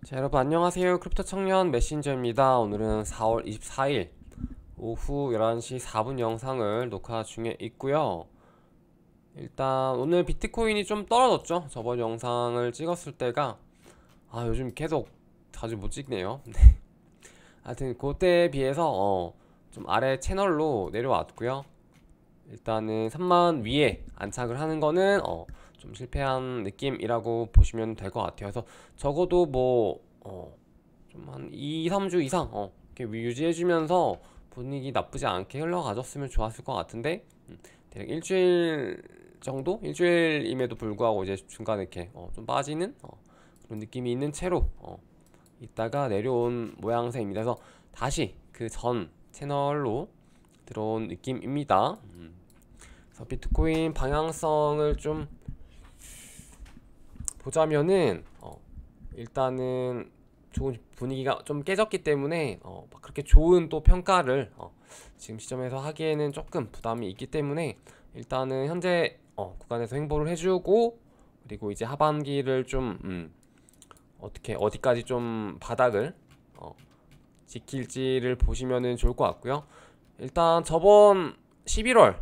자, 여러분 안녕하세요. 크립토 청년 메신저입니다. 오늘은 4월 24일 오후 11시 4분 영상을 녹화 중에 있고요. 일단 오늘 비트코인이 좀 떨어졌죠. 저번 영상을 찍었을 때가 요즘 계속 자주 못 찍네요. 하여튼 그때에 비해서 좀 아래 채널로 내려왔고요. 일단은 3만 위에 안착을 하는 거는 좀 실패한 느낌이라고 보시면 될 것 같아요. 그래서 적어도 뭐 좀 한 2, 3주 이상 이렇게 유지해주면서 분위기 나쁘지 않게 흘러가졌으면 좋았을 것 같은데 대략 일주일 정도? 일주일임에도 불구하고 이제 중간에 이렇게 좀 빠지는 그런 느낌이 있는 채로 있다가 내려온 모양새입니다. 그래서 다시 그 전 채널로 들어온 느낌입니다. 그래서 비트코인 방향성을 좀 보자면은 일단은 좋은 분위기가 좀 깨졌기 때문에 막 그렇게 좋은 또 평가를 지금 시점에서 하기에는 조금 부담이 있기 때문에 일단은 현재 구간에서 횡보를 해주고, 그리고 이제 하반기를 좀 어떻게 어디까지 좀 바닥을 지킬지를 보시면은 좋을 것 같고요. 일단 저번 11월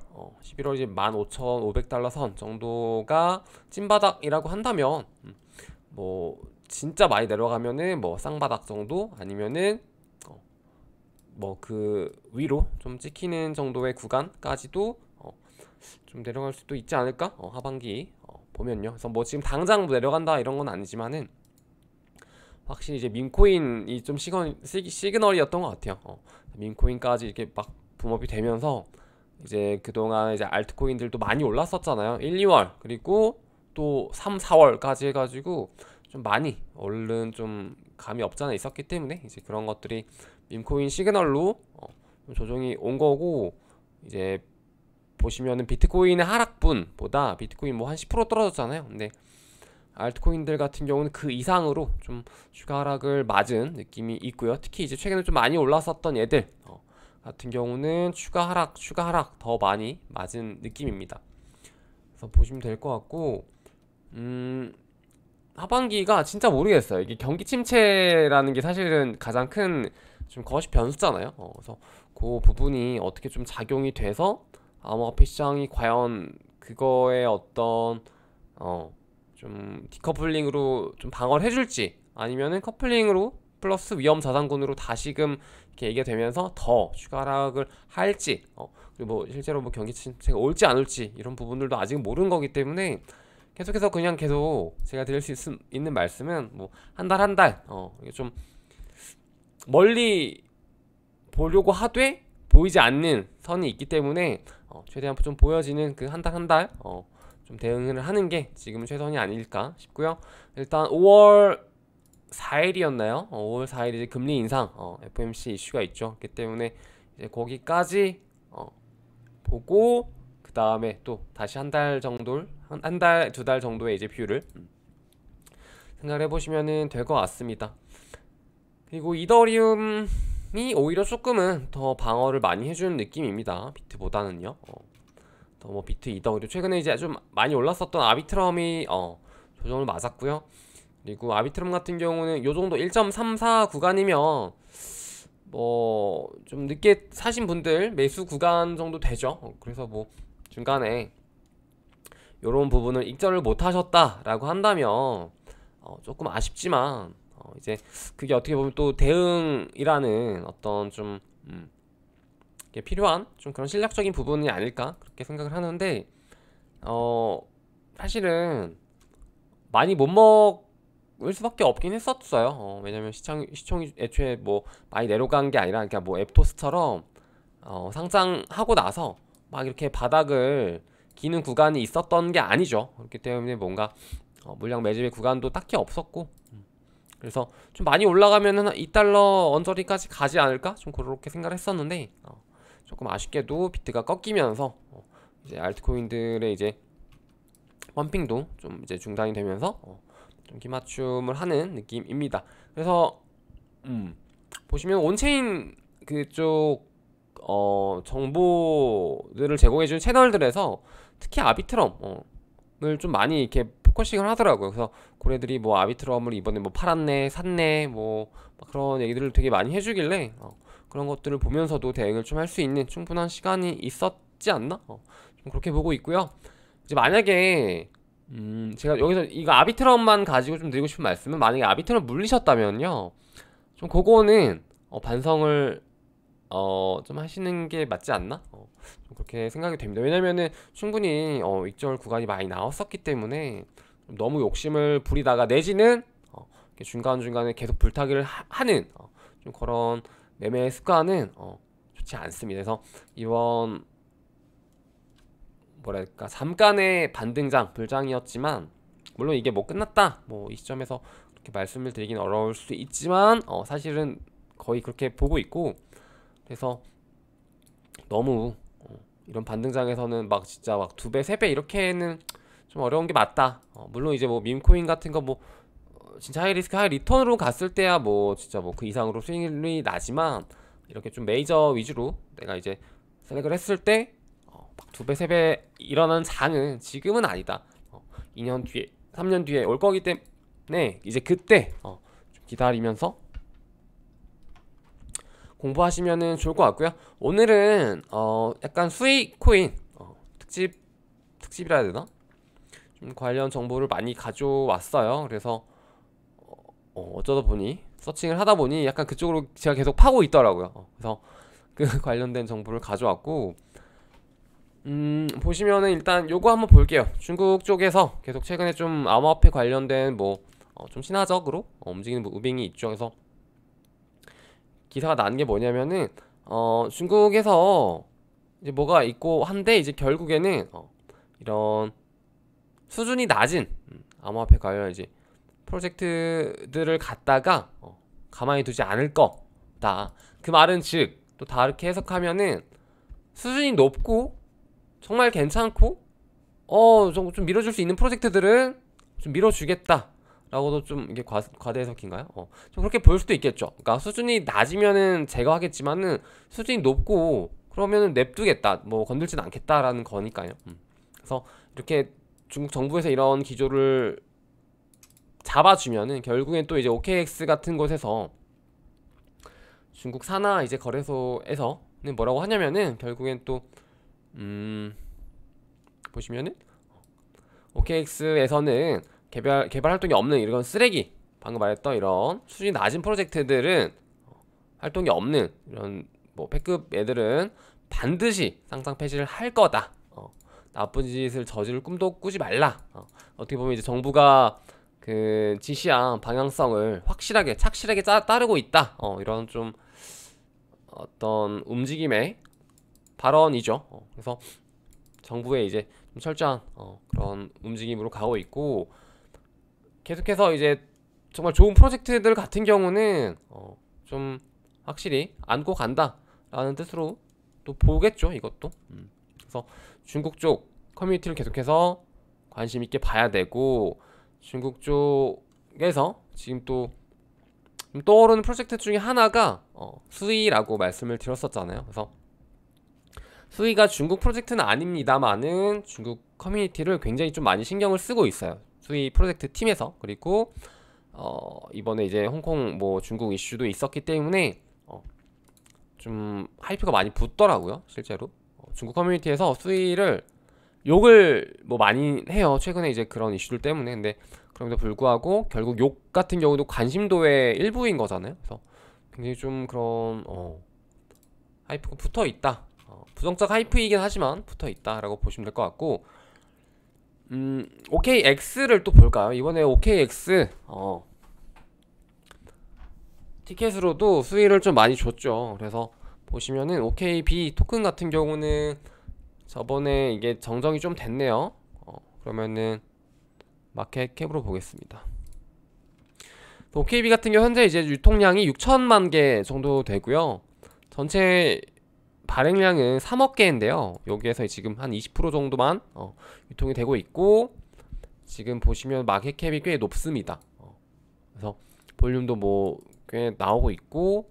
이제 15,500달러 선 정도가 찐바닥이라고 한다면 뭐 진짜 많이 내려가면은 뭐 쌍바닥 정도, 아니면은 뭐 그 위로 좀 찍히는 정도의 구간까지도 좀 내려갈 수도 있지 않을까? 하반기 보면요. 그래서 뭐 지금 당장 내려간다 이런 건 아니지만은 확실히 이제 민코인이 좀 시그널이었던 것 같아요. 민코인까지 이렇게 막 붐업이 되면서 이제 그동안 이제 알트코인들도 많이 올랐었잖아요. 1, 2월 그리고 또 3, 4월까지 해가지고 좀 많이 얼른 좀 감이 없잖아 있었기 때문에 이제 그런 것들이 민코인 시그널로 좀 조정이 온 거고, 이제 보시면은 비트코인의 하락분보다 비트코인 뭐 한 10% 떨어졌잖아요. 근데 알트코인들 같은 경우는 그 이상으로 좀 추가 하락을 맞은 느낌이 있고요. 특히 이제 최근에 좀 많이 올랐었던 얘들 같은 경우는 추가 하락 더 많이 맞은 느낌입니다. 그래서 보시면 될 것 같고, 하반기가 진짜 모르겠어요. 이게 경기 침체라는 게 사실은 가장 큰 좀 거시 변수잖아요. 그래서 그 부분이 어떻게 좀 작용이 돼서 암호화폐 시장이 과연 그거에 어떤 좀 디커플링으로 좀 방어를 해줄지, 아니면은 커플링으로 플러스 위험 자산군으로 다시금 이렇게 얘기가 되면서 더 추가 하락을 할지, 그리고 뭐 실제로 뭐 경기 침체가 올지 안 올지 이런 부분들도 아직 모르는 거기 때문에 계속해서 그냥 계속 제가 드릴 수 있는 말씀은 뭐 한 달 한 달 좀 멀리 보려고 하되 보이지 않는 선이 있기 때문에 최대한 좀 보여지는 그 한 달 한 달 좀 대응을 하는 게 지금은 최선이 아닐까 싶고요. 일단 5월 4일이었나요? 5월 4일 이제 금리 인상 FOMC 이슈가 있죠. 그렇기 때문에 이제 거기까지 보고 그 다음에 또 다시 한 달 정도, 한 달, 두 달 정도의 이제 뷰를 생각을 해보시면 될 것 같습니다. 그리고 이더리움이 오히려 조금은 더 방어를 많이 해주는 느낌입니다. 비트보다는요. 더 뭐 비트 이더리움 최근에 이제 좀 많이 올랐었던 아비트럼이 조정을 맞았고요. 그리고 아비트럼 같은 경우는 요 정도 1.34 구간이면 뭐 좀 늦게 사신 분들 매수 구간 정도 되죠. 그래서 뭐 중간에 요런 부분을 익절을 못 하셨다라고 한다면 조금 아쉽지만 이제 그게 어떻게 보면 또 대응이라는 어떤 좀 필요한 좀 그런 실력적인 부분이 아닐까 그렇게 생각을 하는데, 어 사실은 많이 못 먹을 수밖에 없긴 했었어요. 왜냐면 시청이 애초에 뭐 많이 내려간 게 아니라, 그러니까 뭐 앱토스처럼 상장하고 나서 막 이렇게 바닥을 기는 구간이 있었던 게 아니죠. 그렇기 때문에 뭔가 물량 매집의 구간도 딱히 없었고, 그래서 좀 많이 올라가면은 2달러 언저리까지 가지 않을까 좀 그렇게 생각을 했었는데, 조금 아쉽게도 비트가 꺾이면서 이제 알트코인들의 이제 펌핑도 좀 이제 중단이 되면서 좀 기맞춤을 하는 느낌입니다. 그래서 보시면 온체인 그쪽 정보들을 제공해주는 채널들에서 특히 아비트럼을 좀 많이 이렇게 포커싱을 하더라고요. 그래서 고래들이 뭐 아비트럼을 이번에 뭐 팔았네, 샀네, 뭐 막 그런 얘기들을 되게 많이 해주길래 그런 것들을 보면서도 대응을 좀 할 수 있는 충분한 시간이 있었지 않나? 좀 그렇게 보고 있고요. 이제 만약에 제가 여기서 이거 아비트럼만 가지고 좀 드리고 싶은 말씀은, 만약에 아비트럼 물리셨다면요, 좀 그거는 반성을 좀 하시는 게 맞지 않나? 좀 그렇게 생각이 됩니다. 왜냐면은 충분히 윗절 구간이 많이 나왔었기 때문에 너무 욕심을 부리다가 내지는 이렇게 중간중간에 계속 불타기를 하는 좀 그런 매매 습관은 좋지 않습니다. 그래서 이번 뭐랄까 잠깐의 반등장 불장이었지만, 물론 이게 뭐 끝났다 뭐 이 시점에서 그렇게 말씀을 드리긴 어려울 수 있지만 사실은 거의 그렇게 보고 있고, 그래서 너무 이런 반등장에서는 막 진짜 막 2배, 3배 이렇게는 좀 어려운 게 맞다. 물론 이제 뭐 밈코인 같은 거 뭐 진짜 하이 리스크 하이 리턴으로 갔을 때야 뭐 진짜 뭐 그 이상으로 수익률이 나지만, 이렇게 좀 메이저 위주로 내가 이제 셀렉을 했을 때 막 2배, 3배 일어나는 장은 지금은 아니다. 2년 뒤에, 3년 뒤에 올 거기 때문에 이제 그때 좀 기다리면서 공부하시면은 좋을 것 같고요. 오늘은 약간 수익 코인 특집이라 해야 되나? 좀 관련 정보를 많이 가져왔어요. 그래서 어쩌다 보니 서칭을 하다 보니 약간 그쪽으로 제가 계속 파고 있더라고요. 그래서 그 관련된 정보를 가져왔고, 보시면은 일단 요거 한번 볼게요. 중국 쪽에서 계속 최근에 좀 암호화폐 관련된 뭐 좀 신화적으로 움직이는 뭐 우빙이 있죠. 그래서 기사가 난 게 뭐냐면은 중국에서 이제 뭐가 있고 한데, 이제 결국에는 이런 수준이 낮은 암호화폐 관련 이제 프로젝트들을 갖다가 가만히 두지 않을 거다. 그 말은 즉 또 다르게 해석하면은, 수준이 높고 정말 괜찮고 좀 밀어줄 수 있는 프로젝트들은 좀 밀어주겠다 라고도 좀 이게 과대 해석인가요? 좀 그렇게 볼 수도 있겠죠. 그러니까 수준이 낮으면은 제거하겠지만은, 수준이 높고 그러면은 냅두겠다, 뭐 건들지는 않겠다라는 거니까요. 그래서 이렇게 중국 정부에서 이런 기조를 잡아주면은 결국엔 또 이제 OKX 같은 곳에서, 중국 산하 이제 거래소에서는 뭐라고 하냐면은, 결국엔 또 보시면은 OKX에서는 개발 활동이 없는 이런 쓰레기, 방금 말했던 이런 수준이 낮은 프로젝트들은 활동이 없는 이런 뭐 패급 애들은 반드시 상장 폐지를 할 거다. 나쁜 짓을 저지를 꿈도 꾸지 말라. 어떻게 보면 이제 정부가 그 지시한 방향성을 확실하게 착실하게 따르고 있다. 이런 좀 어떤 움직임의 발언이죠. 그래서 정부의 이제 좀 철저한 그런 움직임으로 가고 있고, 계속해서 이제 정말 좋은 프로젝트들 같은 경우는 좀 확실히 안고 간다라는 뜻으로 또 보겠죠, 이것도. 그래서 중국 쪽 커뮤니티를 계속해서 관심 있게 봐야 되고, 중국 쪽에서 지금 또 떠오르는 프로젝트 중에 하나가 수이라고 말씀을 드렸었잖아요. 그래서 수이가 중국 프로젝트는 아닙니다만은 중국 커뮤니티를 굉장히 좀 많이 신경을 쓰고 있어요, 수이 프로젝트 팀에서. 그리고 이번에 이제 홍콩 뭐 중국 이슈도 있었기 때문에 좀 하이프가 많이 붙더라고요, 실제로. 중국 커뮤니티에서 수이를 욕을 뭐 많이 해요, 최근에 이제 그런 이슈들 때문에. 근데 그럼에도 불구하고 결국 욕 같은 경우도 관심도의 일부인 거잖아요. 그래서 굉장히 좀 그런 하이프가 붙어 있다. 부정적 하이프이긴 하지만 붙어 있다라고 보시면 될 것 같고, OKX를 또 볼까요? 이번에 OKX 티켓으로도 수익을 좀 많이 줬죠. 그래서 보시면은 OKB 토큰 같은 경우는 저번에 이게 정정이 좀 됐네요. 그러면은 마켓 캡으로 보겠습니다. OKB 같은 경우 현재 이제 유통량이 6천만 개 정도 되고요. 전체 발행량은 3억 개인데요. 여기에서 지금 한 20% 정도만 유통이 되고 있고, 지금 보시면 마켓캡이 꽤 높습니다. 그래서 볼륨도 뭐 꽤 나오고 있고,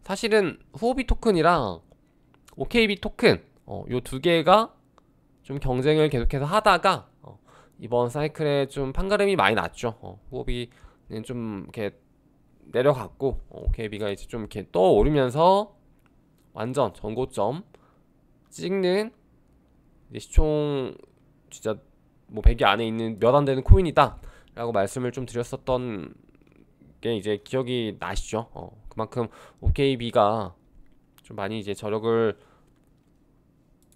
사실은 후오비 토큰이랑 OKB 토큰 요 두 개가 좀 경쟁을 계속해서 하다가 이번 사이클에 좀 판가름이 많이 났죠. 후오비는 좀 이렇게 내려갔고, OKB가 이제 좀 이렇게 떠오르면서 완전 전고점 찍는 이제 시총 진짜 뭐 100위 안에 있는 몇 안 되는 코인이다 라고 말씀을 좀 드렸었던 게 이제 기억이 나시죠. 그만큼 OKB가 좀 많이 이제 저력을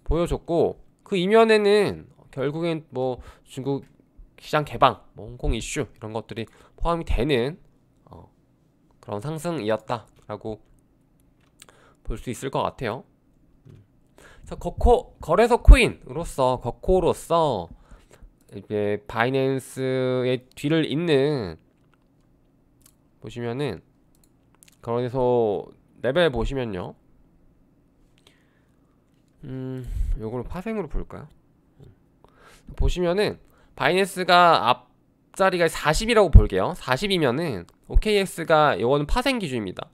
보여줬고, 그 이면에는 결국엔 뭐 중국 시장 개방, 뭐 홍콩 이슈 이런 것들이 포함이 되는 그런 상승이었다라고 볼 수 있을 것 같아요. 그래서 거래소 코인으로서 거코로서 이제 바이낸스의 뒤를 잇는 보시면은 거래소 레벨 보시면요. 요거를 파생으로 볼까요? 보시면은 바이낸스가 앞자리가 40이라고 볼게요. 40이면은 OKX가 이거는 파생 기준입니다.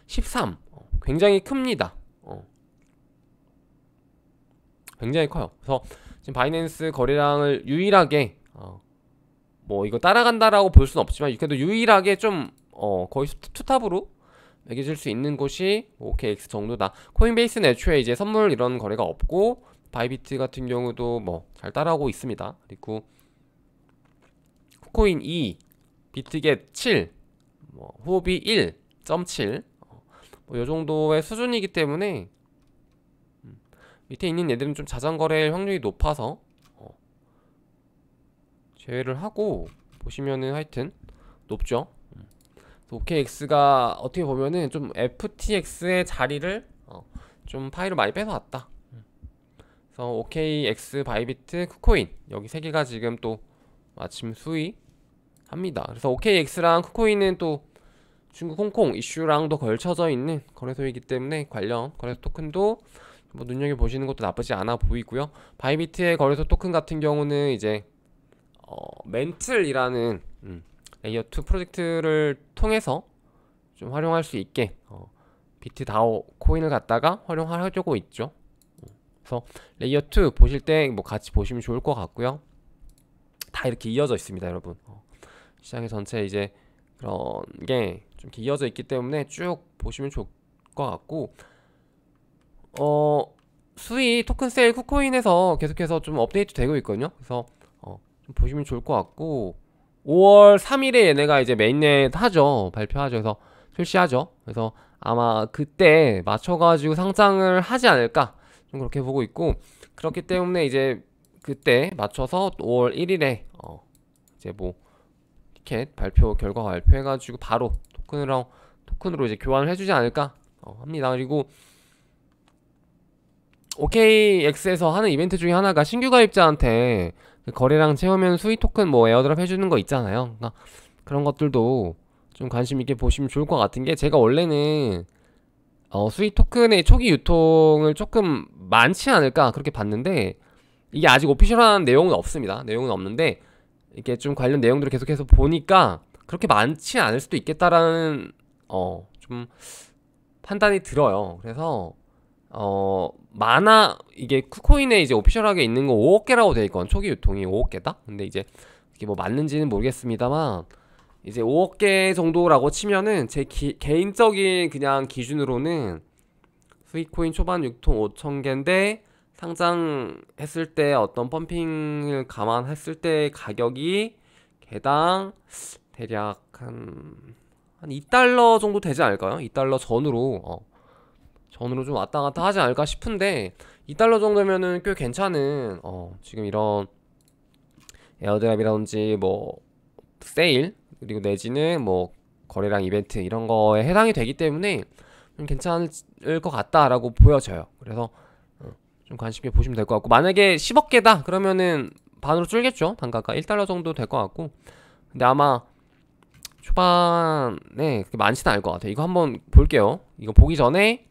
13. 굉장히 큽니다. 굉장히 커요. 그래서 지금 바이낸스 거래량을 유일하게 뭐 이거 따라간다라고 볼 수는 없지만 그래도 유일하게 좀 거의 투탑으로 매겨질 수 있는 곳이 OKX 정도다. 코인베이스는 애초에 이제 선물 이런 거래가 없고, 바이비트 같은 경우도 뭐 잘 따라오고 있습니다. 그리고 쿠코인 2, 비트겟 7, 뭐 후오비 1.7, 뭐 요 정도의 수준이기 때문에 밑에 있는 얘들은 좀 자전거래 확률이 높아서 제외를 하고 보시면은 하여튼 높죠. OKX가 어떻게 보면은 좀 FTX의 자리를 좀 파이를 많이 뺏어왔다. 그래서 OKX, 바이비트, 쿠코인 여기 세 개가 지금 또 마침 수위합니다. 그래서 OKX랑 쿠코인은 또 중국 홍콩 이슈랑도 걸쳐져 있는 거래소이기 때문에 관련 거래소 토큰도 뭐 눈여겨보시는 것도 나쁘지 않아 보이고요. 바이비트의 거래소 토큰 같은 경우는 이제 멘틀이라는 레이어 2 프로젝트를 통해서 좀 활용할 수 있게 비트다오 코인을 갖다가 활용하려고 있죠. 그래서 레이어 2 보실 때 뭐 같이 보시면 좋을 것 같고요. 다 이렇게 이어져 있습니다, 여러분. 시장의 전체 이제 그런 게 좀 이렇게 이어져 있기 때문에 쭉 보시면 좋을 것 같고, 수위 토큰 세일 쿠코인에서 계속해서 좀 업데이트 되고 있거든요. 그래서 좀 보시면 좋을 것 같고, 5월 3일에 얘네가 이제 메인넷 하죠. 발표하죠. 그래서 출시하죠. 그래서 아마 그때 맞춰가지고 상장을 하지 않을까 좀 그렇게 보고 있고, 그렇기 때문에 이제 그때 맞춰서 5월 1일에 이제 뭐 티켓 발표 결과 발표해가지고 바로 토큰으로 이제 교환을 해주지 않을까 합니다. 그리고 OKX에서 하는 이벤트 중에 하나가 신규 가입자한테 거래량 채우면 수익 토큰 뭐 에어드랍 해주는 거 있잖아요. 그러니까 그런 것들도 좀 관심 있게 보시면 좋을 것 같은 게, 제가 원래는 수익 토큰의 초기 유통을 조금 많지 않을까 그렇게 봤는데, 이게 아직 오피셜한 내용은 없습니다. 내용은 없는데 이렇게 좀 관련 내용들을 계속해서 보니까 그렇게 많지 않을 수도 있겠다라는 좀 판단이 들어요. 그래서 이게 쿠코인에 이제 오피셜하게 있는 거 5억 개라고 돼 있거든. 초기 유통이 5억 개다. 근데 이제 이게 뭐 맞는지는 모르겠습니다만, 이제 5억 개 정도라고 치면은 제 개인적인 그냥 기준으로는 수익코인 초반 유통 5천 개인데 상장했을 때 어떤 펌핑을 감안했을 때 가격이 개당 대략 한 2달러 정도 되지 않을까요? 2달러 전후로 좀 왔다 갔다 하지 않을까 싶은데, 2달러 정도면은 꽤 괜찮은 지금 이런 에어드랍이라든지 뭐 세일, 그리고 내지는 뭐 거래량 이벤트 이런 거에 해당이 되기 때문에 좀 괜찮을 것 같다라고 보여져요. 그래서 좀 관심 있게 보시면 될 것 같고, 만약에 10억 개다 그러면은 반으로 줄겠죠. 단가가 1달러 정도 될 것 같고, 근데 아마 초반에 그렇게 많지는 않을 것 같아요. 이거 한번 볼게요. 이거 보기 전에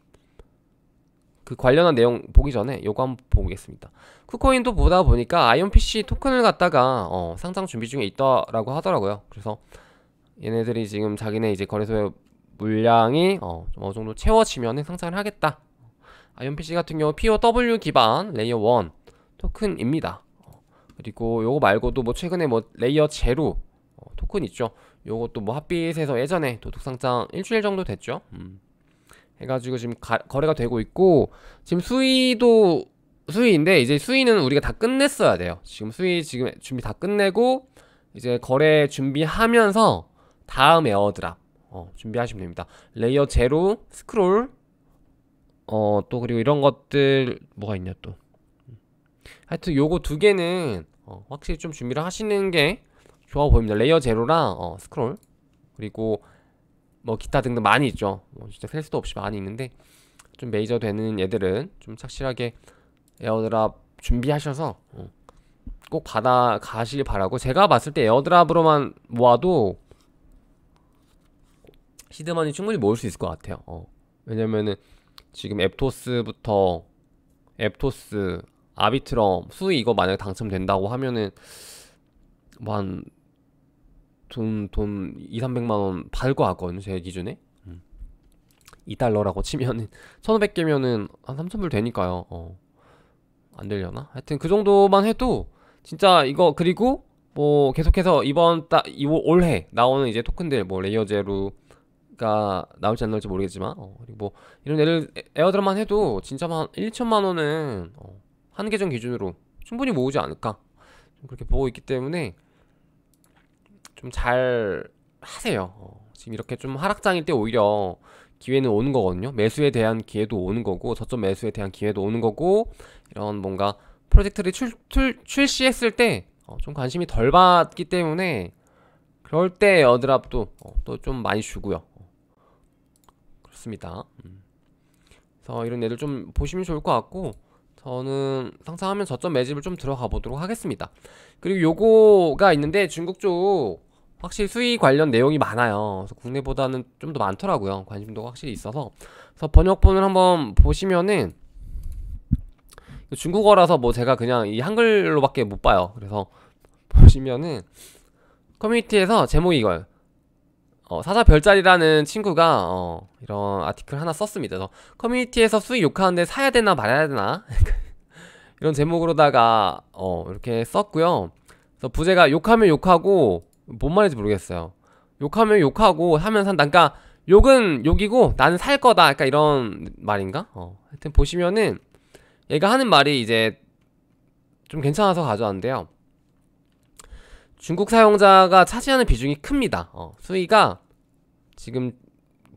그 관련한 내용 보기 전에 요거 한번 보겠습니다. 쿠코인도 보다 보니까 아이온PC 토큰을 갖다가 상장 준비 중에 있다라고 하더라고요. 그래서 얘네들이 지금 자기네 이제 거래소의 물량이 어느 정도 채워지면은 상장을 하겠다. 아이온PC 같은 경우 POW 기반 레이어 1 토큰입니다. 그리고 요거 말고도 뭐 최근에 뭐 레이어 제로 토큰 있죠. 요것도 뭐 핫빗에서 예전에 도둑상장 일주일 정도 됐죠. 해가지고 지금 거래가 되고 있고, 지금 수위도 수위인데 이제 수위는 우리가 다 끝냈어야 돼요. 지금 수위 지금 준비 다 끝내고 이제 거래 준비하면서 다음 에어드랍 준비하시면 됩니다. 레이어 제로, 스크롤 또 그리고 이런 것들 뭐가 있냐 또. 하여튼 요거 두 개는 확실히 좀 준비를 하시는 게 좋아 보입니다. 레이어 제로랑 스크롤, 그리고 뭐 기타 등등 많이 있죠. 진짜 셀 수도 없이 많이 있는데 좀 메이저 되는 얘들은 좀 착실하게 에어드랍 준비하셔서 꼭 받아 가시길 바라고, 제가 봤을 때 에어드랍으로만 모아도 시드머니 충분히 모을 수 있을 것 같아요. 왜냐면은 지금 앱토스부터 앱토스, 아비트럼, 수위 이거 만약에 당첨된다고 하면은 뭐 한 돈 2, 300만원 받을 것 같거든요, 제 기준에. 2달러라고 치면은 1500개면은 한 3000불 되니까요. 안 되려나? 하여튼 그 정도만 해도 진짜 이거, 그리고 뭐 계속해서 올해 나오는 이제 토큰들 뭐 레이어 제로가 나올지 안 나올지 모르겠지만 그리고 뭐 이런 애들 에어드랍만 해도 진짜 한 1, 2천만원은 한 계정 기준으로 충분히 모으지 않을까, 좀 그렇게 보고 있기 때문에 좀 잘 하세요. 지금 이렇게 좀 하락장일 때 오히려 기회는 오는 거거든요. 매수에 대한 기회도 오는 거고, 저점 매수에 대한 기회도 오는 거고, 이런 뭔가 프로젝트를 출시했을 때 좀 관심이 덜 받기 때문에 그럴 때 에어드랍도 또 좀 많이 주고요. 그렇습니다. 그래서 이런 애들 좀 보시면 좋을 것 같고, 저는 상상하면 저점 매집을 좀 들어가 보도록 하겠습니다. 그리고 요거가 있는데 중국 쪽 확실히 수익 관련 내용이 많아요. 그래서 국내보다는 좀 더 많더라고요. 관심도가 확실히 있어서. 그래서 번역본을 한번 보시면은 중국어라서 뭐 제가 그냥 이 한글로밖에 못 봐요. 그래서 보시면은 커뮤니티에서 제목이 이걸 사자 별자리라는 친구가 이런 아티클 하나 썼습니다. 그래서 커뮤니티에서 수익 욕하는데 사야 되나 말아야 되나 이런 제목으로다가 이렇게 썼고요. 그래서 부제가 욕하면 욕하고, 뭔 말인지 모르겠어요. 욕하면 욕하고 사면 산다. 그러니까 욕은 욕이고 나는 살 거다. 약간 이런 말인가? 하여튼 보시면은 얘가 하는 말이 이제 좀 괜찮아서 가져왔는데요. 중국 사용자가 차지하는 비중이 큽니다. 수위가 지금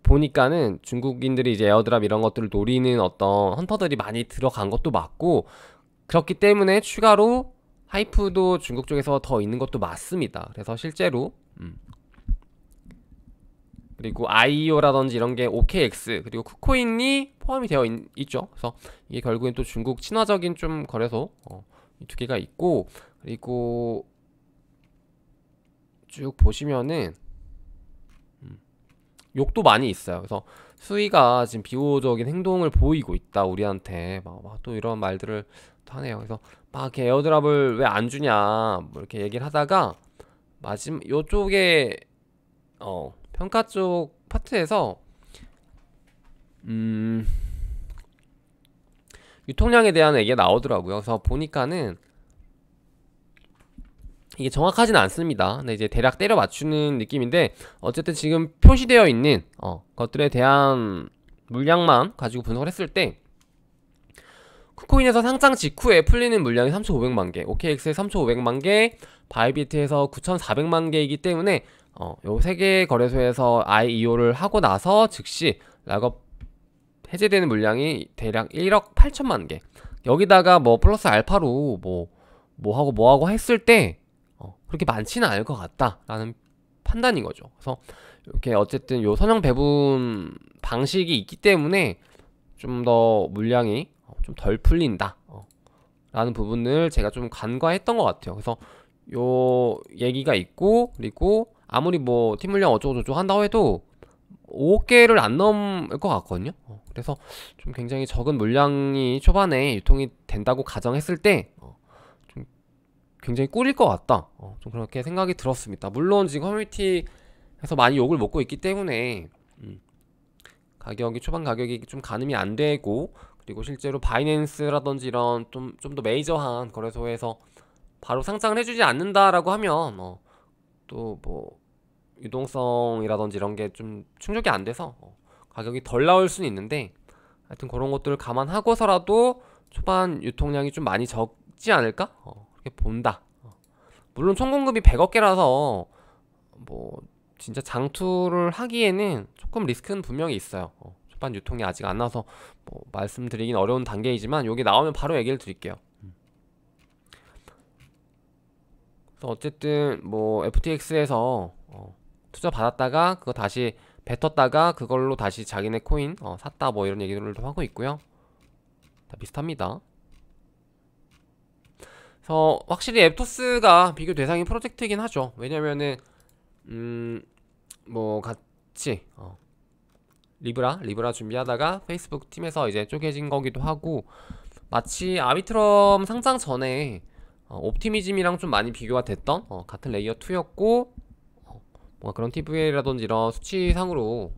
보니까는 중국인들이 이제 에어드랍 이런 것들을 노리는 어떤 헌터들이 많이 들어간 것도 맞고, 그렇기 때문에 추가로 하이프도 중국 쪽에서 더 있는 것도 맞습니다. 그래서 실제로 그리고 IEO라든지 이런 게 OKX 그리고 쿠코인이 포함이 되어 있죠. 그래서 이게 결국엔 또 중국 친화적인 좀 거래소 이 두 개가 있고, 그리고 쭉 보시면은 욕도 많이 있어요. 그래서 수위가 지금 비호적인 행동을 보이고 있다 우리한테 막 또 이런 말들을 하네요. 그래서 막 이렇게 에어드랍을 왜 안 주냐 뭐 이렇게 얘기를 하다가 요쪽에 평가 쪽 파트에서 유통량에 대한 얘기가 나오더라고요. 그래서 보니까는 이게 정확하진 않습니다. 근데 이제 대략 때려 맞추는 느낌인데, 어쨌든 지금 표시되어 있는 것들에 대한 물량만 가지고 분석을 했을 때 쿠코인에서 상장 직후에 풀리는 물량이 3,500만 개, OKX에 3,500만 개, 바이비트에서 9,400만 개이기 때문에 요 세 개 거래소에서 IEO를 하고 나서 즉시 락업 해제되는 물량이 대략 1억 8천만 개. 여기다가 뭐 플러스 알파로 뭐하고 했을 때 그렇게 많지는 않을 것 같다라는 판단인 거죠. 그래서 이렇게 어쨌든 요 선형 배분 방식이 있기 때문에 좀 더 물량이 좀 덜 풀린다 라는 부분을 제가 좀 간과했던 것 같아요. 그래서 요 얘기가 있고, 그리고 아무리 뭐 팀 물량 어쩌고저쩌고 한다고 해도 5개를 안 넘을 것 같거든요. 그래서 좀 굉장히 적은 물량이 초반에 유통이 된다고 가정했을 때 좀 굉장히 꿀일 것 같다, 좀 그렇게 생각이 들었습니다. 물론 지금 커뮤니티에서 많이 욕을 먹고 있기 때문에 가격이 초반 가격이 좀 가늠이 안 되고, 그리고 실제로 바이낸스라든지 이런 좀 더 메이저한 거래소에서 바로 상장을 해주지 않는다라고 하면 또 뭐 유동성이라든지 이런 게 좀 충족이 안 돼서 가격이 덜 나올 수는 있는데, 하여튼 그런 것들을 감안하고서라도 초반 유통량이 좀 많이 적지 않을까? 그렇게 본다. 물론 총 공급이 100억 개라서 뭐 진짜 장투를 하기에는 조금 리스크는 분명히 있어요. 초반 유통이 아직 안 나서 뭐 말씀드리긴 어려운 단계이지만 여기 나오면 바로 얘기를 드릴게요. 그래서 어쨌든 뭐 FTX에서 투자 받았다가 그거 다시 뱉었다가 그걸로 다시 자기네 코인 샀다 뭐 이런 얘기들도 하고 있고요. 다 비슷합니다. 그래서 확실히 앱토스가 비교 대상인 프로젝트이긴 하죠. 왜냐면은 뭐 같이 리브라 준비하다가 페이스북 팀에서 이제 쪼개진 거기도 하고, 마치 아비트럼 상장 전에 옵티미즘이랑 좀 많이 비교가 됐던 같은 레이어 2였고, 뭔가 그런 TV라든지 이런 수치상으로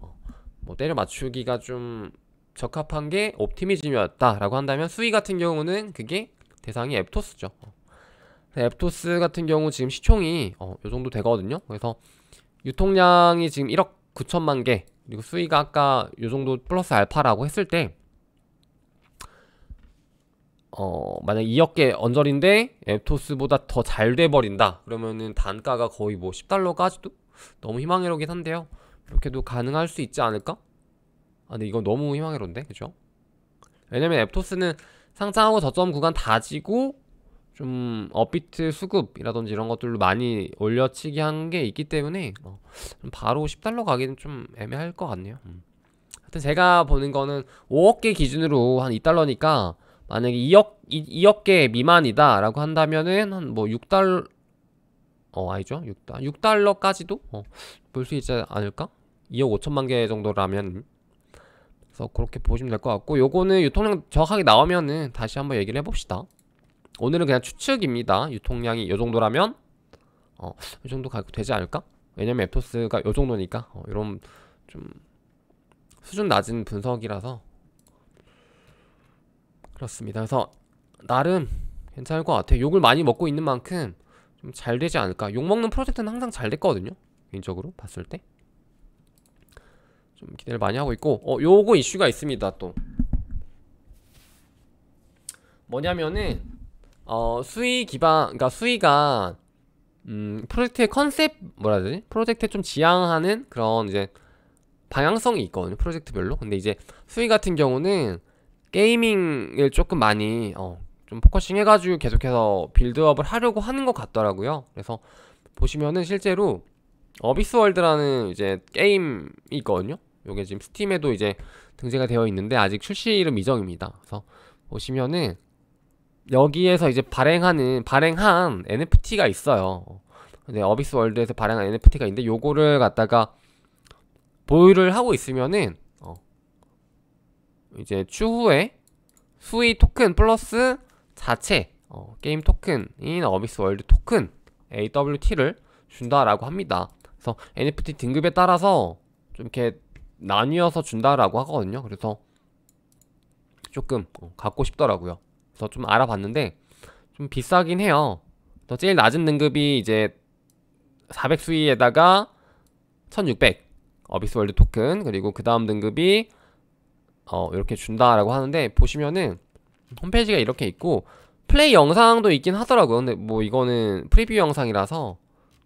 뭐 때려 맞추기가 좀 적합한 게 옵티미즘이었다라고 한다면, 수위 같은 경우는 그게 대상이 앱토스죠. 앱토스 같은 경우 지금 시총이 요 정도 되거든요. 그래서 유통량이 지금 1억 9천만 개, 그리고 수위가 아까 요 정도 플러스 알파라고 했을 때 만약 2억 개 언저리인데 앱토스보다 더 잘 돼버린다 그러면은 단가가 거의 뭐 10달러까지도 너무 희망이로긴 한데요. 이렇게도 가능할 수 있지 않을까? 근데 이건 너무 희망이로운데, 그죠? 왜냐면 앱토스는 상장하고 저점 구간 다지고 좀 업비트 수급이라든지 이런 것들로 많이 올려치기 한 게 있기 때문에 좀 바로 10달러 가기는 좀 애매할 것 같네요. 하여튼 제가 보는 거는 5억 개 기준으로 한 2달러니까 만약에 2억 개 미만이다 라고 한다면은 한 뭐 6달러 아니죠, 6달러까지도 볼 수 있지 않을까? 2억 5천만 개 정도라면. 그래서 그렇게 보시면 될 것 같고, 요거는 유통량 정확하게 나오면은 다시 한번 얘기를 해봅시다. 오늘은 그냥 추측입니다. 유통량이 이 정도라면 이 정도 가격 되지 않을까? 왜냐면 앱토스가 이 정도니까 이런 좀 수준 낮은 분석이라서 그렇습니다. 그래서 나름 괜찮을 것 같아요. 욕을 많이 먹고 있는 만큼 좀 잘 되지 않을까. 욕 먹는 프로젝트는 항상 잘 됐거든요, 개인적으로 봤을 때. 좀 기대를 많이 하고 있고, 요거 이슈가 있습니다. 또 뭐냐면은 수위 기반, 그러니까 수위가 프로젝트의 컨셉, 뭐라 해야 되지? 프로젝트에 좀 지향하는 그런 이제 방향성이 있거든요, 프로젝트별로. 근데 이제 수위 같은 경우는 게이밍을 조금 많이 좀 포커싱 해가지고 계속해서 빌드업을 하려고 하는 것 같더라고요. 그래서 보시면은 실제로 어비스월드라는 이제 게임이 있거든요. 요게 지금 스팀에도 이제 등재가 되어 있는데 아직 출시일은 미정입니다. 그래서 보시면은 여기에서 이제 발행한 NFT가 있어요. 근데 어비스 월드에서 발행한 NFT가 있는데 요거를 갖다가 보유를 하고 있으면은 이제 추후에 수위 토큰 플러스 자체 게임 토큰인 어비스 월드 토큰 AWT를 준다라고 합니다. 그래서 NFT 등급에 따라서 좀 이렇게 나뉘어서 준다라고 하거든요. 그래서 조금 갖고 싶더라고요. 그래서 좀 알아봤는데 좀 비싸긴 해요. 더 제일 낮은 등급이 이제 400 수위에다가 1600 어비스 월드 토큰, 그리고 그 다음 등급이 이렇게 준다라고 하는데, 보시면은 홈페이지가 이렇게 있고 플레이 영상도 있긴 하더라고요. 근데 뭐 이거는 프리뷰 영상이라서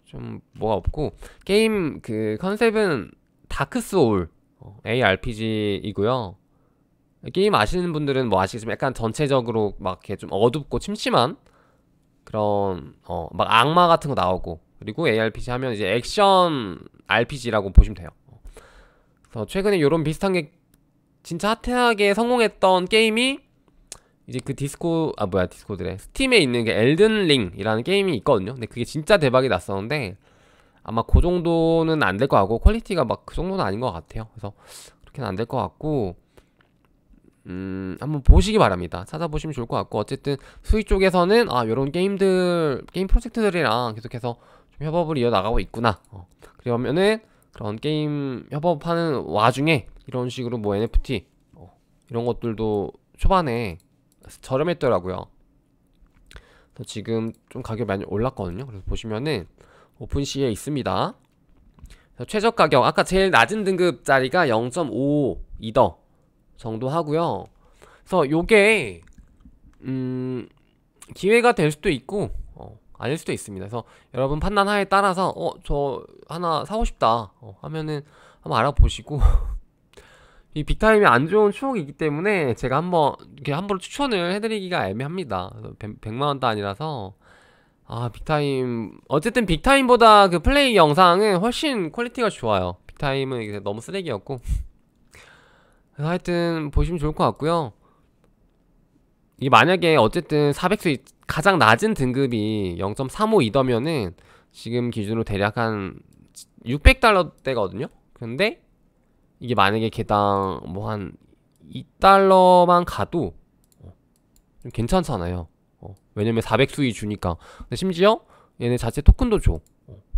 좀 뭐가 없고, 게임 그 컨셉은 다크 소울 ARPG이고요. 게임 아시는 분들은 뭐 아시겠지만 약간 전체적으로 막 이렇게 좀 어둡고 침침한 그런 막 악마 같은 거 나오고, 그리고 ARPG 하면 이제 액션 RPG라고 보시면 돼요. 그래서 최근에 요런 비슷한 게 진짜 핫하게 성공했던 게임이 이제 그 디스코드래, 스팀에 있는 게 엘든 링이라는 게임이 있거든요. 근데 그게 진짜 대박이 났었는데 아마 그 정도는 안 될 것 같고, 퀄리티가 막 그 정도는 아닌 것 같아요. 그래서 그렇게는 안 될 것 같고, 한번 보시기 바랍니다. 찾아보시면 좋을 것 같고, 어쨌든 수익 쪽에서는 요런 게임 프로젝트들이랑 계속해서 좀 협업을 이어나가고 있구나. 그러면은 그런 게임 협업하는 와중에 이런 식으로 뭐 NFT 이런 것들도 초반에 저렴했더라고요. 그래서 지금 좀 가격이 많이 올랐거든요. 그래서 보시면은 오픈시에 있습니다. 그래서 최저 가격 아까 제일 낮은 등급짜리가 0.5 이더 정도 하고요. 그래서 요게 기회가 될 수도 있고 아닐 수도 있습니다. 그래서 여러분 판단하에 따라서 저 하나 사고 싶다 하면은 한번 알아보시고 이 빅타임이 안 좋은 추억이 있기 때문에 제가 한번 이렇게 함부로 추천을 해드리기가 애매합니다. 100만원 단위라서 빅타임 어쨌든 빅타임보다 그 플레이 영상은 훨씬 퀄리티가 좋아요. 빅타임은 이게 너무 쓰레기였고 그래서 하여튼 보시면 좋을 것 같고요. 이게 만약에 어쨌든 400수익 가장 낮은 등급이 0.35 이더면은 지금 기준으로 대략 한 600달러대거든요. 근데 이게 만약에 개당 뭐 한 2달러만 가도 좀 괜찮잖아요. 왜냐면 400수익 주니까. 근데 심지어 얘네 자체 토큰도 줘.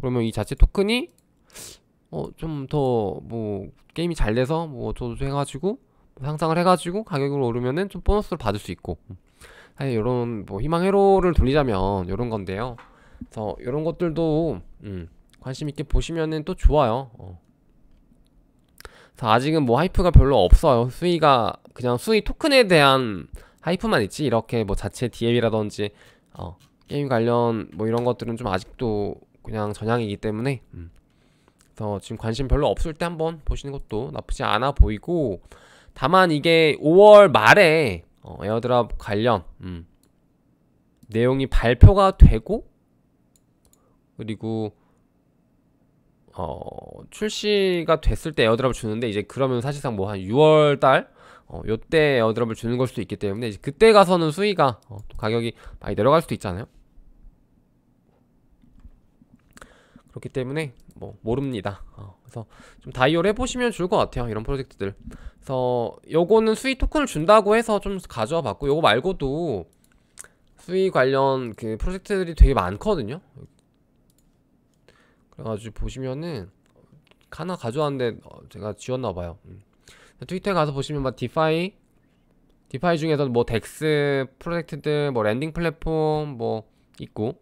그러면 이 자체 토큰이 좀 더 뭐 게임이 잘 돼서 뭐 저도 해가지고 상상을 해가지고 가격이 오르면은 좀 보너스를 받을 수 있고 요런 뭐 희망 회로를 돌리자면 요런 건데요. 그래서 요런 것들도 관심 있게 보시면은 또 좋아요. 그래서 아직은 뭐 하이프가 별로 없어요. 수위가 그냥 수위 토큰에 대한 하이프만 있지 이렇게 뭐 자체 DM이라든지 게임 관련 뭐 이런 것들은 좀 아직도 그냥 전향이기 때문에 그래서 지금 관심 별로 없을 때 한번 보시는 것도 나쁘지 않아 보이고, 다만 이게 5월 말에 에어드랍 관련 내용이 발표가 되고 그리고 출시가 됐을 때 에어드랍을 주는데 이제 그러면 사실상 뭐 한 6월달 요때 에어드랍을 주는 걸 수도 있기 때문에 이제 그때 가서는 수위가 또 가격이 많이 내려갈 수도 있잖아요. 그렇기 때문에 뭐 모릅니다. 그래서 좀 다이얼 해보시면 좋을 것 같아요. 이런 프로젝트들. 그래서 요거는 수위 토큰을 준다고 해서 좀 가져와 봤고, 요거 말고도 수위 관련 그 프로젝트들이 되게 많거든요. 그래가지고 보시면은 하나 가져왔는데 제가 지웠나봐요. 트위터에 가서 보시면 막 디파이 중에서는 뭐 덱스 프로젝트들, 뭐 랜딩 플랫폼 뭐 있고,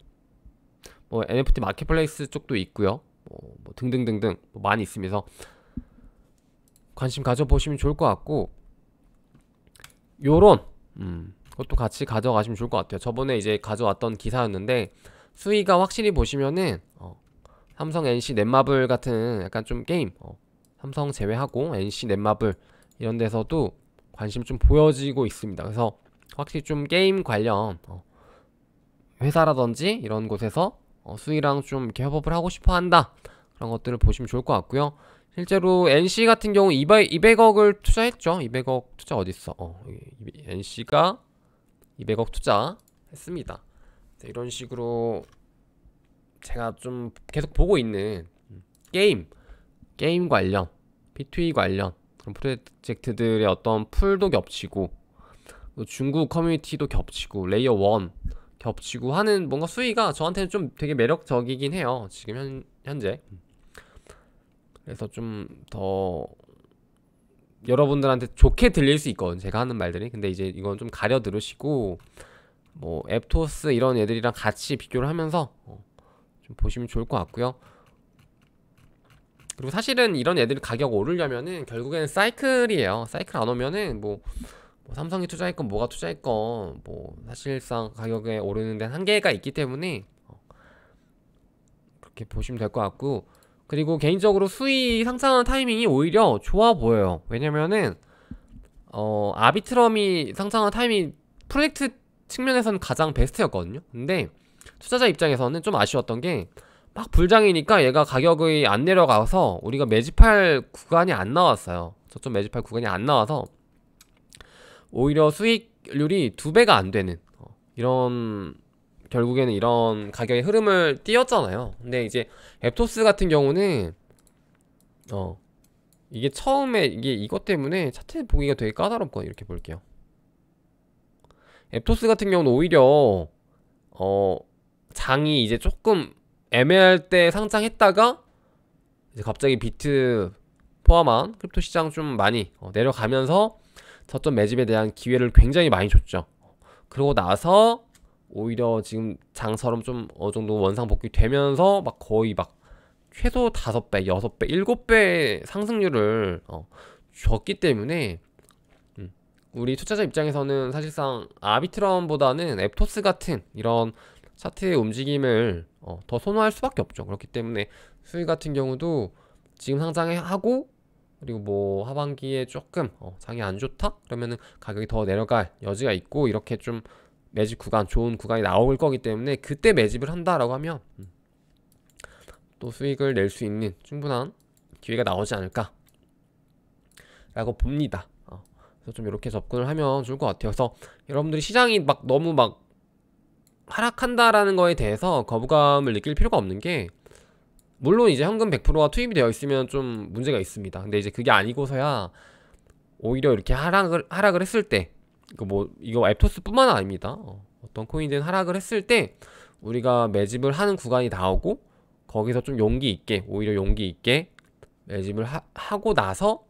뭐 NFT 마켓플레이스 쪽도 있고요. 뭐 등등등등 뭐 많이 있으면서 관심 가져보시면 좋을 것 같고, 요런 그것도 같이 가져가시면 좋을 것 같아요. 저번에 이제 가져왔던 기사였는데 수위가 확실히 보시면은 삼성 NC 넷마블 같은 약간 좀 게임 삼성 제외하고 NC 넷마블 이런 데서도 관심 좀 보여지고 있습니다. 그래서 확실히 좀 게임 관련 회사라든지 이런 곳에서 수위랑 좀 이렇게 협업을 하고 싶어 한다, 그런 것들을 보시면 좋을 것 같고요. 실제로 NC 같은 경우 200억을 투자했죠. 200억 투자 어딨어? NC가 200억 투자 했습니다. 이런 식으로 제가 좀 계속 보고 있는 게임 관련 P2E 관련 그런 프로젝트들의 어떤 풀도 겹치고 중국 커뮤니티도 겹치고 레이어 1 겹치고 하는 뭔가 수위가 저한테는 좀 되게 매력적이긴 해요. 지금 현재. 그래서 좀 더 여러분들한테 좋게 들릴 수 있거든, 제가 하는 말들이. 근데 이제 이건 좀 가려 들으시고 뭐 앱토스 이런 애들이랑 같이 비교를 하면서 좀 보시면 좋을 것 같고요. 그리고 사실은 이런 애들이 가격 오르려면은 결국에는 사이클이에요. 사이클 안 오면은 뭐 삼성이 투자했건 뭐가 투자했건 뭐 사실상 가격에 오르는 데는 한계가 있기 때문에 그렇게 보시면 될 것 같고, 그리고 개인적으로 수위 상승하는 타이밍이 오히려 좋아 보여요. 왜냐면은 아비트럼이 상승하는 타이밍 프로젝트 측면에서는 가장 베스트였거든요. 근데 투자자 입장에서는 좀 아쉬웠던 게 막 불장이니까 얘가 가격이 안 내려가서 우리가 매집할 구간이 안 나왔어요. 저점 매집할 구간이 안 나와서 오히려 수익률이 2배가 안 되는 이런, 결국에는 이런 가격의 흐름을 띄었잖아요. 근데 이제 앱토스 같은 경우는 이게 처음에 이것 때문에 차트 보기가 되게 까다롭거든요. 이렇게 볼게요. 앱토스 같은 경우는 오히려 장이 이제 조금 애매할 때 상장했다가 이제 갑자기 비트 포함한 크립토 시장 좀 많이 내려가면서 저점 매집에 대한 기회를 굉장히 많이 줬죠. 그러고 나서 오히려 지금 장처럼 좀 어느 정도 원상 복귀되면서 막 거의 막 최소 5배, 6배, 7배 상승률을 줬기 때문에 우리 투자자 입장에서는 사실상 아비트럼보다는 앱토스 같은 이런 차트의 움직임을 더 선호할 수밖에 없죠. 그렇기 때문에 수익 같은 경우도 지금 상장하고 그리고 뭐 하반기에 조금 장이 안 좋다? 그러면은 가격이 더 내려갈 여지가 있고 이렇게 좀 매집 구간, 좋은 구간이 나올 거기 때문에 그때 매집을 한다라고 하면 또 수익을 낼 수 있는 충분한 기회가 나오지 않을까 라고 봅니다. 그래서 좀 이렇게 접근을 하면 좋을 것 같아요. 그래서 여러분들이 시장이 막 너무 막 하락한다라는 거에 대해서 거부감을 느낄 필요가 없는 게, 물론 이제 현금 100%가 투입이 되어 있으면 좀 문제가 있습니다. 근데 이제 그게 아니고서야 오히려 이렇게 하락을 했을 때, 이거 앱토스뿐만 아닙니다. 어떤 코인들은 하락을 했을 때 우리가 매집을 하는 구간이 나오고 거기서 좀 용기 있게, 오히려 용기 있게 매집을 하고 나서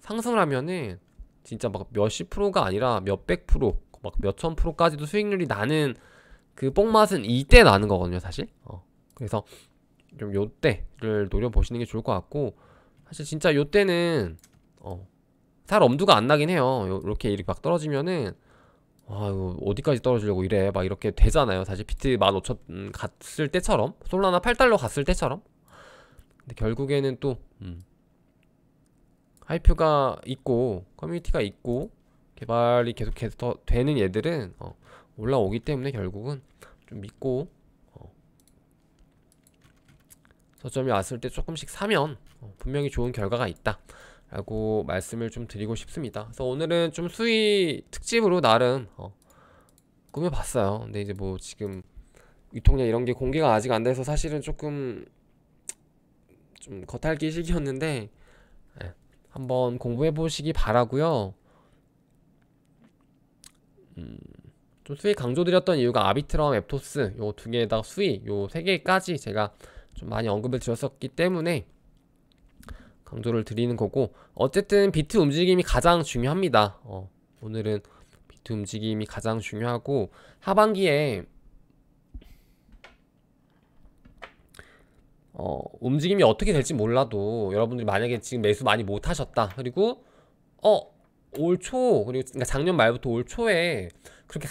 상승을 하면은 진짜 막 몇십 프로가 아니라 몇백 프로, 막 몇천 프로까지도 수익률이 나는 그 뽕맛은 이때 나는 거거든요, 사실. 그래서 좀 요때를 노려보시는 게 좋을 것 같고, 사실 진짜 요때는 살 엄두가 안 나긴 해요. 이렇게 막 떨어지면은 이거 어디까지 떨어지려고 이래 막 이렇게 되잖아요. 사실 비트 15,000 갔을 때처럼, 솔라나 8달러 갔을 때처럼. 근데 결국에는 또 하이프가 있고 커뮤니티가 있고 개발이 계속 되는 얘들은 올라오기 때문에 결국은 좀 믿고 저점이 왔을 때 조금씩 사면 분명히 좋은 결과가 있다 라고 말씀을 좀 드리고 싶습니다. 그래서 오늘은 좀 수위 특집으로 나름 꾸며봤어요. 근데 이제 뭐 지금 유통량 이런 게 공개가 아직 안 돼서 사실은 조금 좀 겉핥기 시기였는데, 한번 공부해 보시기 바라고요. 좀 수위 강조드렸던 이유가 아비트럼, 앱토스 요 두 개에다가 수위 요 세 개까지 제가 좀 많이 언급을 드렸었기 때문에 강조를 드리는 거고, 어쨌든 비트 움직임이 가장 중요합니다. 오늘은 비트 움직임이 가장 중요하고, 하반기에 움직임이 어떻게 될지 몰라도 여러분들이 만약에 지금 매수 많이 못 하셨다, 그리고 올 초, 그리고 그러니까 작년 말부터 올 초에 그렇게